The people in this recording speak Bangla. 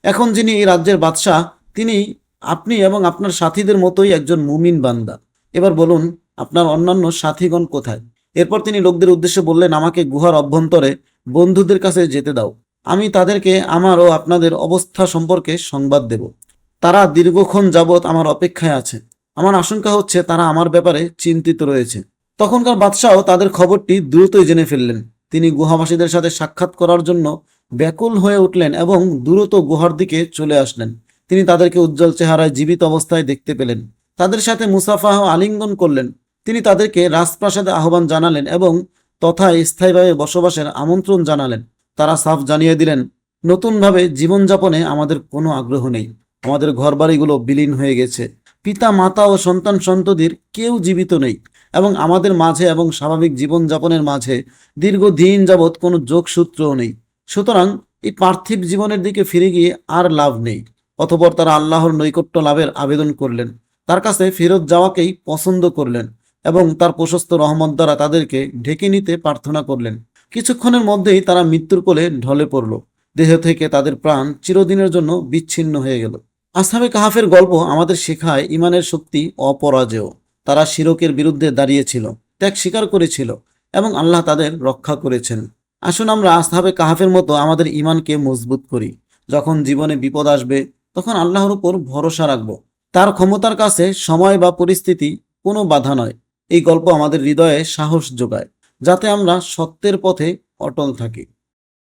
এখন যিনি এই রাজ্যের বাদশাহ, তিনি আপনি এবং আপনার সাথীদের মতোই একজন মুমিন বান্দা। এবার বলুন, আপনার অন্যান্য সাথীগণ কোথায়? এরপর তিনি লোকদের উদ্দেশ্যে বললেন, আমাকে গুহার অভ্যন্তরে বন্ধুদের কাছে যেতে দাও। আমি তাদেরকে আমার ও আপনাদের অবস্থা সম্পর্কে সংবাদ দেব। তারা দীর্ঘক্ষণ যাবৎ আমার অপেক্ষায় আছে। আমার আশঙ্কা হচ্ছে তারা আমার ব্যাপারে চিন্তিত রয়েছে। তখনকার বাদশাহ তাদের খবরটি দ্রুতই জেনে ফেললেন। তিনি গুহাবাসীদের সাথে সাক্ষাৎ করার জন্য ব্যাকুল হয়ে উঠলেন এবং দ্রুত গুহার দিকে চলে আসলেন। তিনি তাদেরকে উজ্জ্বল চেহারায় জীবিত অবস্থায় দেখতে পেলেন। তাদের সাথে মুসাফাহ ও আলিঙ্গন করলেন। তিনি তাদেরকে রাজপ্রাসাদে আহ্বান জানালেন এবং তথায় স্থায়ীভাবে বসবাসের আমন্ত্রণ জানালেন। তারা সাফ জানিয়ে দিলেন, নতুনভাবে জীবনযাপনে আমাদের কোনো আগ্রহ নেই। আমাদের ঘরবাড়িগুলো বিলীন হয়ে গেছে। পিতা মাতা ও সন্তান সন্ততির কেউ জীবিত নেই এবং আমাদের মাঝে এবং স্বাভাবিক জীবনযাপনের মাঝে দীর্ঘদিন যাবৎ কোনো যোগসূত্রও নেই। সুতরাং এই পার্থিব জীবনের দিকে ফিরে গিয়ে আর লাভ নেই। অতঃপর তারা আল্লাহর নৈকট্য লাভের আবেদন করলেন, তার কাছে ফেরত যাওয়াকেই পছন্দ করলেন এবং তার প্রশস্ত রহমত দ্বারা তাদেরকে ঢেকে নিতে প্রার্থনা করলেন। কিছুক্ষণের মধ্যেই তারা মৃত্যুর কোলে ঢলে পড়ল। দেহ থেকে তাদের প্রাণ চিরদিনের জন্য বিচ্ছিন্ন হয়ে গেল। আসহাবে কাহাফের গল্প আমাদের শেখায় ইমানের শক্তি অপরাজেয়। তারা শিরকের বিরুদ্ধে দাঁড়িয়েছিল, ত্যাগ স্বীকার করেছিল এবং আল্লাহ তাদের রক্ষা করেছেন। আসুন আমরা আসহাবে কাহাফের মতো আমাদের ইমানকে মজবুত করি। যখন জীবনে বিপদ আসবে তখন আল্লাহর উপর ভরসা রাখব। তার ক্ষমতার কাছে সময় বা পরিস্থিতি কোনো বাধা নয়। এই গল্প আমাদের হৃদয়ে সাহস যোগায়, যাতে আমরা সত্যের পথে অটল থাকি।